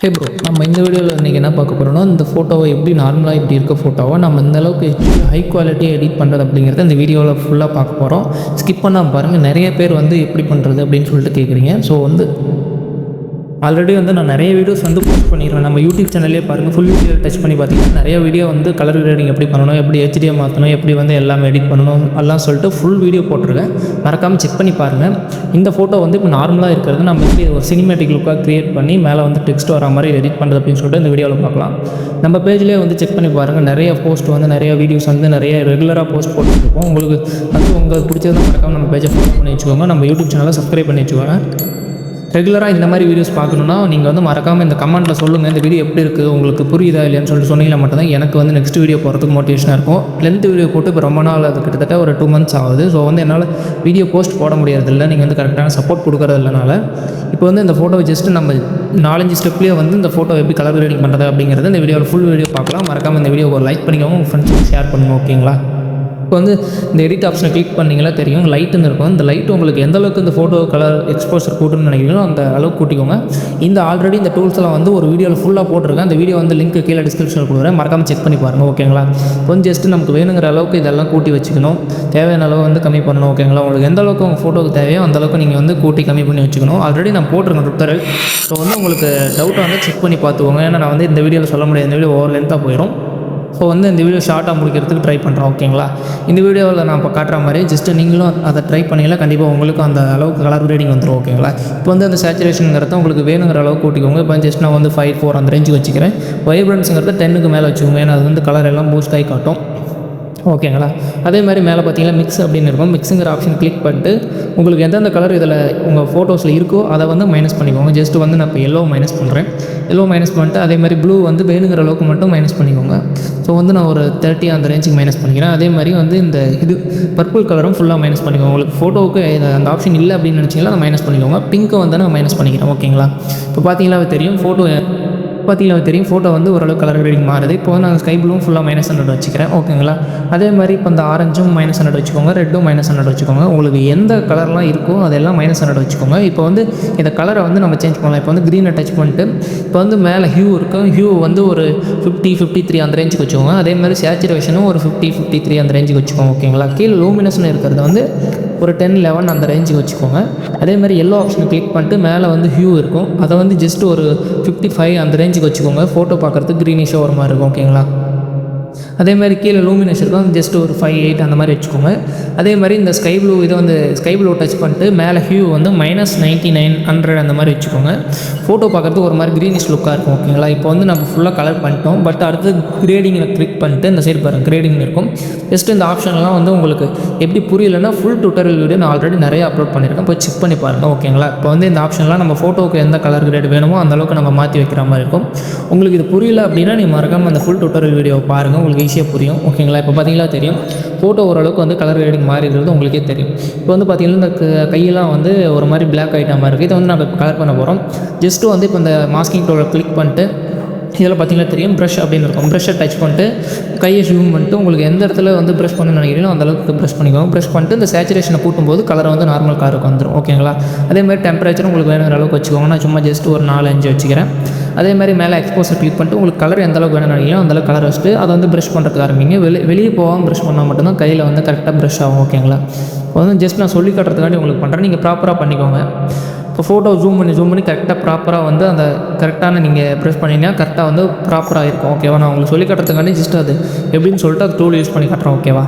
ஹே bro, நம்ம இந்த வீடியோவில் இன்றைக்கி என்ன பார்க்க போகிறோம்னா, இந்த ஃபோட்டோவை எப்படி நார்மலாக இப்படி இருக்க ஃபோட்டோவை நம்ம இந்த அளவுக்கு ஹை குவாலிட்டியாக எடிட் பண்ணுறது அப்படிங்கிறத இந்த வீடியோவில் ஃபுல்லாக பார்க்க போகிறோம். ஸ்கிப் பண்ணால் பாருங்கள். நிறைய பேர் எப்படி பண்ணுறது அப்படின்னு சொல்லிட்டு கேட்குறீங்க. ஸோ ஆல்ரெடி நான் நிறைய வீடியோஸ் போஸ்ட் பண்ணிடுவேன். நம்ம யூடியூப் சேனல்லே பாருங்கள், ஃபுல் வீடியோ டச் பண்ணி பார்த்தீங்கன்னா நிறைய வீடியோ கலர் கிரேடிங் எப்படி பண்ணணும், எப்படி ஹெச்டியை மாற்றணும், எப்படி எல்லாமே எடிட் பண்ணணும் எல்லாம் சொல்லிட்டு ஃபுல் வீடியோ போட்டிருக்கேன். மறக்காமல் செக் பண்ணி பாருங்கள். இந்த ஃபோட்டோ இப்போ நார்மலாக இருக்கிறது நம்ம எப்படி ஒரு சினிமேட்டிக் லுக்காக க்ரியேட் பண்ணி மேலே டெக்ஸ்ட் வர மாதிரி எடிட் பண்ணுறது அப்படின்னு சொல்லிட்டு இந்த வீடியோவில் பார்க்கலாம். நம்ம பேஜ்லேயே செக் பண்ணி பாருங்கள். நிறைய போஸ்ட் நிறைய வீடியோஸ் நிறைய ரெகுலராக போஸ்ட் போட்டுருக்கோம். உங்களுக்கு பிடிச்சதை மறக்காமல் நம்ம பேஜை ஃபாலோ பண்ணி வச்சுக்கோங்க. நம்ம யூடியூப் சேனலை சப்ஸ்கிரைப் பண்ணி வச்சுக்கோங்க. ரெகுலராக இந்த மாதிரி வீடியோஸ் பார்க்கணுன்னா நீங்கள் மறக்காமல் இந்த கமெண்ட்டில் சொல்லுங்கள், இந்த வீடியோ எப்படி இருக்குது, உங்களுக்கு புரியுதா இல்லையான்னு சொல்லிட்டு சொன்னீங்கன்னா மட்டும்தான் எனக்கு நெக்ஸ்ட் வீடியோ போகிறதுக்கு மோட்டிவேஷனாக இருக்கும். லென்த் வீடியோ போட்டு இப்போ ரொம்ப நாள், அது கிட்டத்தட்ட ஒரு 2 months ஆகுது. ஸோ என்னால் வீடியோ போஸ்ட் போட முடியறதில்லை, நீங்கள் கரெக்டான சப்போர்ட் கொடுக்குறது இல்லைனால. இப்போ இந்த ஃபோட்டோவை ஜஸ்ட்டு நம்ம 4-5 ஸ்டெப்லேயே இந்த ஃபோட்டோ எப்படி கலர் கிரேடிங் பண்ணுறது அப்படிங்கிறது இந்த வீடியோவில் ஃபுல் வீடியோ பார்க்கலாம். மறக்காமல் இந்த வீடியோ ஒரு லைக் பண்ணிக்கோங்க, உங்கள் ஃப்ரெண்ட்ஸுக்கு ஷேர் பண்ணுங்க. ஓகேங்களா? இப்போ இந்த எடிட் ஆப்ஷனை கிளிக் பண்ணிங்களா தெரியும், லைட்டுன்னு இருக்கும். இந்த லைட் உங்களுக்கு எந்த அளவுக்கு இந்த ஃபோட்டோ கலர் எக்ஸ்போசர் கூட்டணும்னு நினைக்கிறீங்களோ அந்த அளவுக்கு கூட்டிக்கோங்க. ஆல்ரெடி இந்த டூல்ஸ்லாம் ஒரு வீடியோவில் ஃபுல்லாக போட்டிருக்கேன். அந்த வீடியோ லிங்க் கீழே டிஸ்கிரிப்ஷனில் கொடுக்குறேன், மறக்காமல் செக் பண்ணி பாருங்கள். ஓகேங்களா? ஜஸ்ட்டு நமக்கு வேணுங்கிற அளவுக்கு இதெல்லாம் கூட்டி வச்சுக்கணும். தேவையான அளவு கம்மி பண்ணணும். ஓகேங்களா? உங்களுக்கு எந்த அளவுக்கு உங்கள் ஃபோட்டோக்கு தேவையோ அந்த அளவுக்கு நீங்கள் கூட்டி கம்மி பண்ணி வச்சுக்கணும். ஆல்ரெடி நான் போட்டிருக்கேன் ட்விட்டரில். ஸோ உங்களுக்கு டவுட்டை செக் பண்ணி பார்த்துக்கோங்க. ஏன்னா நான் இந்த வீடியோவில் சொல்ல முடியாது, இந்த வீடியோ ஓவர் லென்த்தாக போயிடும். ஸோ இந்த வீடியோ ஷார்ட்டாக முடிக்கிறதுக்கு ட்ரை பண்ணுறோம். ஓகேங்களா? இந்த வீடியோவில் நான் இப்போ காட்டுற மாதிரி ஜஸ்ட்டு நீங்களும் அதை ட்ரை பண்ணிங்கன்னா கண்டிப்பாக உங்களுக்கும் அந்த அளவுக்கு கலர் கிரேடிங் வந்துடும். ஓகேங்களா? இப்போ அந்த சேச்சுரேஷனுங்கிறத உங்களுக்கு வேணுங்கிற அளவுக்கு கூட்டிக்கோங்க. இப்போ ஜஸ்ட் நான் 5-4 அந்த ரேஞ்சுக்கு வச்சுக்கிறேன். வைப்ரன்ஸுங்கிறத 10க்கு மேலே வச்சுக்கோங்க. ஏன்னா அது கலர் எல்லாம் பூஸ்ட் ஆகி காட்டும். ஓகேங்களா? அதே மாதிரி மேலே பார்த்தீங்கன்னா மிக்ஸ் அப்படின்னு இருக்கும். மிக்ஸுங்கிற ஆப்ஷன் கிளிக் பண்ணிட்டு உங்களுக்கு எந்தெந்த கலர் இதில் உங்கள் ஃபோட்டோஸில் இருக்கோ அதை மைனஸ் பண்ணிக்கோங்க. ஜஸ்ட்டு நான் இப்போ எல்லோ மைனஸ் பண்ணுறேன். எல்லோ மைனஸ் பண்ணிட்டு அதே மாதிரி ப்ளூ வேணுங்கிற அளவுக்கு மட்டும் மைனஸ் பண்ணிக்கோங்க. ஸோ நான் ஒரு 30 அந்த ரேஞ்சுக்கு மைனஸ் பண்ணிக்கிறேன். அதே மாதிரி இந்த பர்பிள் கலரும் ஃபுல்லாக மைனஸ் பண்ணிக்கோங்க. உங்களுக்கு ஃபோட்டோவுக்கு அந்த ஆப்ஷன் இல்லை அப்படின்னு நினச்சிங்கன்னா அதை மைனஸ் பண்ணிக்கோங்க. பிங்க்கை நான் மைனஸ் பண்ணிக்கிறேன். ஓகேங்களா? இப்போ பார்த்தீங்கன்னா தெரியும் ஃபோட்டோ ஓரளவு கலர் கிரேடிங் மாறுது. இப்போ நான் ஸ்கை ப்ளூவும் ஃபுல்லாக -100 வச்சுக்கிறேன். ஓகேங்களா? அதே மாதிரி இப்போ இந்த ஆரஞ்சும் -100 வச்சுக்கோங்க, ரெட்டும் -100 வச்சுக்கோங்க. உங்களுக்கு எந்த கலர்லாம் இருக்கோ அதெல்லாம் -100 வச்சுக்கோங்க. இப்போ இந்த கலரை நம்ம சேஞ்ச் பண்ணலாம். இப்போ க்ரீனை டச் பண்ணிட்டு இப்போ மேலே ஹியூ இருக்கும். ஹியூ ஒரு 50-53 அந்த ரேஞ்சுக்கு வச்சுக்கோங்க. அதே மாதிரி சேச்சுரேஷனும் ஒரு 50-53 அந்த ரேஞ்சுக்கு வச்சுக்கோங்க. ஓகேங்களா? கீழே லூமினஸ்னு இருக்கிறது ஒரு 10-11 அந்த ரேஞ்சுக்கு வச்சுக்கோங்க. அதே மாதிரி எல்லோ ஆப்ஷனை கிளிக் பண்ணிட்டு மேலே ஹியூ இருக்கும், அதை ஜஸ்ட் ஒரு 55 அந்த ரேஞ்சுக்கு வச்சுக்கோங்க. ஃபோட்டோ பார்க்குறதுக்கு க்ரீனிஷாக ஒரு மாதிரி இருக்கும். ஓகேங்களா? அதே மாதிரி கீழே லூமினஸ் இருக்கும், ஜஸ்ட் ஒரு 5-8 அந்த மாதிரி வச்சுக்கோங்க. அதே மாதிரி இந்த ஸ்கை ப்ளூ டச் பண்ணிட்டு மேலே ஹியூ -99-100 அந்த மாதிரி வச்சுக்கோங்க. ஃபோட்டோ பார்க்குறதுக்கு ஒரு மாதிரி க்ரீனிஷ் லுக்காக இருக்கும். ஓகேங்களா? இப்போ நம்ம ஃபுல்லாக கலர் பண்ணிட்டோம். பட் அடுத்து கிரேடிங்கில் கிளிக் பண்ணிட்டு இந்த சைடு பாருங்கள், கிரேடிங் இருக்கும். ஜஸ்ட் இந்த ஆப்ஷன்லாம் உங்களுக்கு எப்படி புரியலைன்னா ஃபுல் டுட்டோரியல் வீடியோ நான் ஆல்ரெடி நிறைய அப்லோட் பண்ணியிருக்கேன், போய் செக் பண்ணி பாருங்கள். ஓகேங்களா? இப்போ இந்த ஆப்ஷன்லாம் நம்ம ஃபோட்டோவுக்கு எந்த கலர் கிரேட் வேணுமோ அந்தளவுக்கு நம்ம மாற்றி வைக்கிற மாதிரி இருக்கும். உங்களுக்கு இது புரியல அப்படின்னா நீங்கள் மறக்காமல் அந்த ஃபுல் டுட்டோரியல் வீடியோவை பாருங்கள், உங்களுக்கு ஈஸியாக புரியும். ஓகேங்களா? இப்போ பார்த்தீங்களா தெரியும், ஃபோட்டோ ஓரளவுக்கு கலர் கிரேடிங் மாறி இருக்கிறது உங்களுக்கே தெரியும். இப்போ பார்த்தீங்கன்னா இந்த கையெல்லாம் ஒரு மாதிரி பிளாக் ஆகிட்ட மாதிரி இருக்குது. இதை நம்ம இப்போ கலர் பண்ண போகிறோம். ஜஸ்ட்டு இப்போ இந்த மாஸ்கிங் டூலை கிளிக் பண்ணிட்டு இதில் பார்த்தீங்கன்னா தெரியும் ப்ரஷ் அப்படின்னு இருக்கும். ப்ரஷ்ஷை டச் பண்ணிட்டு கையை ஜூம் பண்ணிட்டு உங்களுக்கு எந்த இடத்துல ப்ரஷ் பண்ணணும்னு நினைக்கிறீங்களோ அந்தளவுக்கு ப்ரஷ் பண்ணிக்கோங்க. ப்ரஷ் பண்ணிட்டு இந்த சேச்சுரேஷனை கூட்டும்போது கலர் நார்மல் கலருக்கு வந்துடும். ஓகேங்களா? அதே மாதிரி டெம்பரேச்சர் உங்களுக்கு வேணுங்கிற அளவுக்கு வச்சுக்கோங்க. நான் சும்மா ஜஸ்ட் ஒரு 4-5 வச்சுக்கிறேன். அதே மாதிரி மேலே எக்ஸ்போசர் கிளிக் பண்ணிட்டு உங்களுக்கு கலர் எந்த அளவுக்கு வேணும்னு நினைக்கிறீங்களோ அந்தளவுக்கு கலர் வச்சுட்டு அதை ப்ரஷ் பண்ணுறதுக்கு ஆரம்பிங்க. வெளியே போகாமல் ப்ரஷ் பண்ணால் மட்டும்தான் கையில் கரெக்டாக ப்ரஷ் ஆகும். ஓகேங்களா? இப்போ ஜஸ்ட் நான் சொல்லி காட்டுறதுக்காண்டி உங்களுக்கு பண்ணுறேன், நீங்கள் ப்ராப்பராக பண்ணிக்கோங்க. இப்போ ஃபோட்டோ ஜூம் பண்ணி கரெக்டாக ப்ராப்பராக அந்த கரெக்டான நீங்கள் ப்ரெஸ் பண்ணிங்கன்னா கரெக்டாக ப்ராப்பராக இருக்கும். ஓகேவா? நான் உங்களுக்கு சொல்லி காட்டுறதுக்காண்டி ஜஸ்ட் அது எப்படின்னு சொல்லிட்டு அது டூல் யூஸ் பண்ணி காட்டுறோம். ஓகேவா?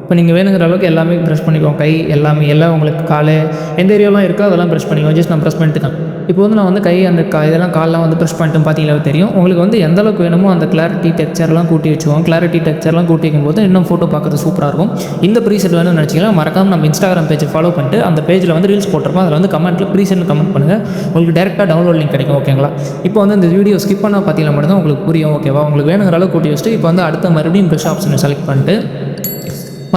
இப்போ நீங்கள் வேணுங்கிற அளவுக்கு எல்லாமே ப்ரெஷ் பண்ணிக்கோங்க. கை எல்லாம் உங்களுக்கு கால் எந்த ஏரியாலாம் இருக்கோ அதெல்லாம் ப்ரெஷ் பண்ணிக்கோங்க. ஜஸ்ட் நான் ப்ரெஷ் பண்ணிட்டு இப்போ நான் கை அந்த இதெல்லாம் காலெலாம் ப்ரெஷ் பண்ணிட்டு பார்த்தீங்களா தெரியும். உங்களுக்கு எந்த அளவுக்கு வேணுமோ அந்த கிளாரிட்டி டெக்ஸ்சர்லாம் கூட்டி வச்சுக்கோங்க. கிளாரிட்டி டெக்ஸ்சர்லாம் கூட்டி வைக்கும்போது இன்னும் ஃபோட்டோ பார்க்குறது சூப்பராக இருக்கும். இந்த ப்ரீசெட் வேணும்னு நினச்சிங்கன்னா மறக்காமல் நம்ம இன்ஸ்டாகிராம் பேஜை ஃபாலோ பண்ணிட்டு அந்த பேஜில் ரீல்ஸ் போட்டிருப்போம். அதில் கமெண்ட்டில் ப்ரீசெட் கமெண்ட் பண்ணுங்கள், உங்களுக்கு டேரெக்டாக டவுன்லோட் லிங்க் கிடைக்கும். ஓகேங்களா? இப்போ இந்த வீடியோ ஸ்கிப் பண்ணால் பார்த்தீங்கன்னா மட்டும்தான் உங்களுக்கு புரியும். ஓகேவா? உங்களுக்கு வேணுங்கிற அளவுக்கு கூட்டி வச்சுட்டு இப்போ அடுத்த மறுபடியும் ப்ரஷ் ஆப்ஷனை செலக்ட் பண்ணிட்டு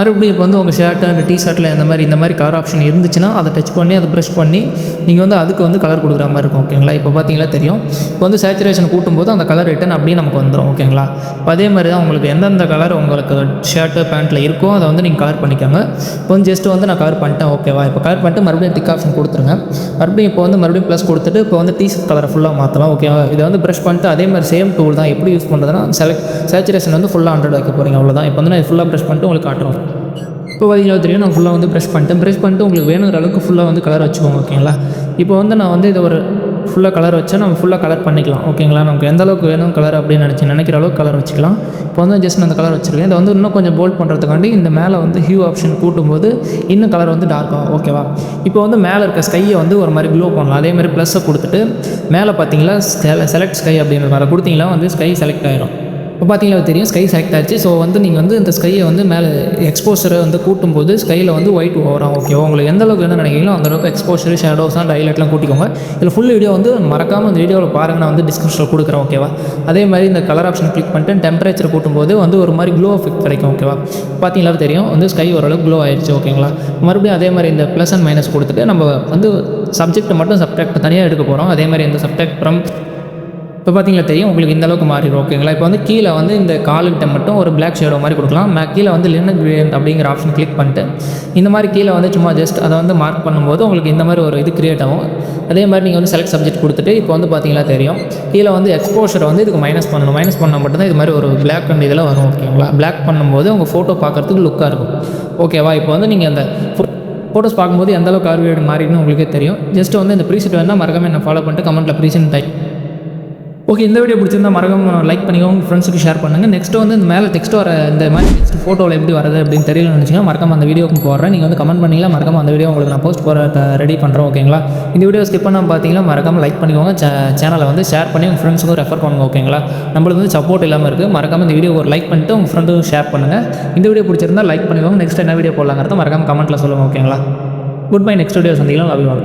மறுபடியும் இப்போ வந்து உங்கள் ஷர்ட்டு அந்த டிஷர்ட்டில் இந்த மாதிரி கலர் ஆப்ஷன் இருந்துச்சுன்னா அதை டச் பண்ணி அதை ப்ரெஷ் பண்ணி நீங்கள் வந்து அதுக்கு வந்து கலர் கொடுக்குற மாதிரி இருக்கும். ஓகேங்களா, இப்போ பார்த்தீங்களா தெரியும். இப்போ வந்து சேச்சுரேஷன் கூட்டும்போது அந்த கலர் ரிட்டன் அப்படியே நமக்கு வந்துடும். ஓகேங்களா, இப்போ அதே மாதிரி தான் உங்களுக்கு எந்தெந்த கலர் உங்களுக்கு ஷர்ட்டு பேண்ட்டில் இருக்கோ அதை வந்து நீங்கள் கலர் பண்ணிக்கோங்க. இப்போ வந்து ஜஸ்ட்டு வந்து நான் கலர் பண்ணிட்டேன். ஓகேவா, இப்போ கலர் பண்ணிட்டு மறுபடியும் டிக் ஆப்ஷன் கொடுத்துருங்க. மறுபடியும் இப்போ வந்து மறுபடியும் ப்ளஸ் கொடுத்துட்டு இப்போ வந்து டிஷர்ட் கலரை ஃபுல்லாக மாற்றலாம். ஓகேவா, இதை வந்து ப்ரெஷ் பண்ணிட்டு அதே மாதிரி சேம் டூல் தான் எப்படி யூஸ் பண்ணுறதுன்னா சேச்சுரேஷன் வந்து ஃபுல்லாக 100 வைக்க போகிறீங்க. அவ்வளோதான். இப்போ வந்து நான் ஃபுல்லாக ப்ரெஷ் பண்ணிட்டு உங்களுக்கு காட்டுறோம். இப்போ பார்த்தீங்கன்னா தெரியும், நான் ஃபுல்லாக வந்து ப்ரெஷ் பண்ணிட்டு உங்களுக்கு வேணுங்கிற அளவுக்கு ஃபுல்லாக வந்து கலர் வச்சுக்கோங்க. ஓகேங்களா, இப்போ வந்து நான் வந்து இதை ஒரு ஃபுல்லாக கலர் வச்சா நம்ம ஃபுல்லாக கலர் பண்ணிக்கலாம். ஓகேங்களா, நமக்கு எந்த அளவுக்கு வேணும் கலர் அப்படின்னு நினைக்கிற அளவுக்கு கலர் வச்சுக்கலாம். இப்போ வந்து ஜஸ்ட் நான் அந்த கலர் வச்சுருக்கேன். இதை வந்து இன்னும் கொஞ்சம் போல்ட் பண்ணுறதுக்காண்டி இந்த மேலே வந்து ஹியூ ஆப்ஷன் கூட்டும்போது இன்னும் கலர் வந்து டார்க் ஆகும். ஓகேவா, இப்போ வந்து மேலே இருக்க ஸ்கையை வந்து ஒரு மாதிரி க்ளோ பண்ணலாம். அதே மாதிரி ப்ளஸ்ஸை கொடுத்துட்டு மேலே பார்த்தீங்களா செலக்ட் ஸ்கை அப்படின்ற மாதிரி கொடுத்தீங்களா வந்து ஸ்கை செலக்ட் ஆகிடும். இப்போ பார்த்தீங்கன்னா தெரியும் ஸ்கை செலக்ட் ஆச்சு. ஸோ வந்து நீங்கள் வந்து இந்த ஸ்கையை வந்து மேலே எக்ஸ்போஷரை வந்து கூட்டும்போது ஸ்கையில் வந்து ஒயிட் வரும். ஓகேவா, உங்களுக்கு எந்த அளவுக்கு என்ன நினைக்கிறீங்களோ அந்த அளவுக்கு எக்ஸ்போஷர் ஷேடோஸ் அண்ட் ஹைலைட்லாம் கூட்டிக்கோங்க. இதில் ஃபுல் வீடியோ வந்து மறக்காமல் அந்த வீடியோவில் பாருங்கள், நான் வந்து டிஸ்கிரிப்ஷனில் கொடுக்குறேன். ஓகேவா, அதே மாதிரி இந்த கலர் ஆப்ஷன் கிளிக் பண்ணிட்டு டெம்பரேச்சர் கூட்டும்போது வந்து ஒரு மாதிரி க்ளோ எஃபெக்ட் கிடைக்கும். ஓகேவா, பார்த்தீங்களா தெரியும் வந்து ஸ்கை ஓரளவுக்கு க்ளோ ஆயிடுச்சு. ஓகேங்களா, மறுபடியும் அதே மாதிரி இந்த ப்ளஸ் அண்ட் மைனஸ் கொடுத்துட்டு நம்ம வந்து சப்ஜெக்ட்டை மட்டும் சப்ட்ராக்ட் தனியாக எடுக்க போகிறோம். அதே மாதிரி இந்த சப்ட்ராக்ட் ஃப்ரம் இப்போ பார்த்தீங்களா தெரியும் உங்களுக்கு இந்த அளவுக்கு மாறிடும். ஓகேங்களா, இப்போ வந்து கீழே வந்து இந்த காலுக்கிட்ட மட்டும் ஒரு பிளாக் ஷேடோ மாதிரி கொடுக்கலாம். கீழே வந்து லினன் கிரேடியன்ட் அப்படிங்கிற ஆப்ஷன் கிளிக் பண்ணிட்டு இந்த மாதிரி கீழே வந்து சும்மா ஜஸ்ட் அதை வந்து மார்க் பண்ணும்போது உங்களுக்கு இந்த மாதிரி ஒரு இது கிரியேட் ஆகும். அதே மாதிரி நீங்கள் வந்து செலக்ட் சப்ஜெக்ட் கொடுத்துட்டு இப்போ வந்து பார்த்தீங்களா தெரியும் கீழே வந்து எக்ஸ்போஷர் வந்து இதுக்கு மைனஸ் பண்ணால் மட்டும்தான் இது மாதிரி ஒரு பிளாக் அண்ட் இதில் வரும். ஓகேங்களா, பிளாக் பண்ணும்போது உங்கள் ஃபோட்டோ பார்க்குறதுக்கு லுக்காக இருக்கும். ஓகேவா, இப்போ வந்து நீங்கள் அந்த ஃபோட்டோஸ் பார்க்கும்போது எந்த அளவுக்கு ஆர்வியோட மாறிடுன்னு உங்களுக்கே தெரியும். ஜஸ்ட் வந்து இந்த ப்ரீசெட் வேணால் மறக்காம என்ன ஃபாலோ பண்ணிட்டு கமெண்ட்டில் ப்ரீசெட் டைப். ஓகே, இந்த வீடியோ பிடிச்சிருந்தா மறக்காம லைக் பண்ணிக்கோங்க, உங்கள் ஃப்ரெண்ட்ஸுக்கு ஷேர் பண்ணுங்கள். நெக்ஸ்ட் வந்து இந்த மேலே டெக்ஸ்ட் வர இந்த மாதிரி நெக்ஸ்ட் ஃபோட்டோவில் எப்படி வரது அப்படின்னு தெரியலன்னு நினச்சிங்கன்னா மறக்காம அந்த வீடியோக்கு போடுறேன். நீங்கள் வந்து கமெண்ட் பண்ணிங்களா மறக்காம அந்த வீடியோ உங்களுக்கு நான் போஸ்ட் ரெடி பண்ணுறேன். ஓகேங்களா, இந்த வீடியோ ஸ்கிப் பண்ணாமல் பார்த்தீங்கன்னா மறக்காம லைக் பண்ணிக்கோங்க. சேனலை வந்து ஷேர் பண்ணி உங்கள் ஃப்ரெண்ட்ஸுக்கும் ரெஃபர் பண்ணுங்க. ஓகேங்களா, நம்மளுக்கு வந்து சப்போர்ட் இல்லாமல் இருக்குது. மறக்காம இந்த வீடியோ ஒரு லைக் பண்ணிட்டு உங்கள் ஃப்ரெண்டுக்கும் ஷேர் பண்ணுங்கள். இந்த வீடியோ பிடிச்சிருந்தா லைக் பண்ணிக்கோங்க. நெக்ஸ்ட் என்ன வீடியோ போடலாங்கிறத மறக்காம கமெண்ட்டில் சொல்லுங்கள். ஓகேங்களா, குட் பை. நெக்ஸ்ட் வீடியோ சந்திக்கலாம். Love you all.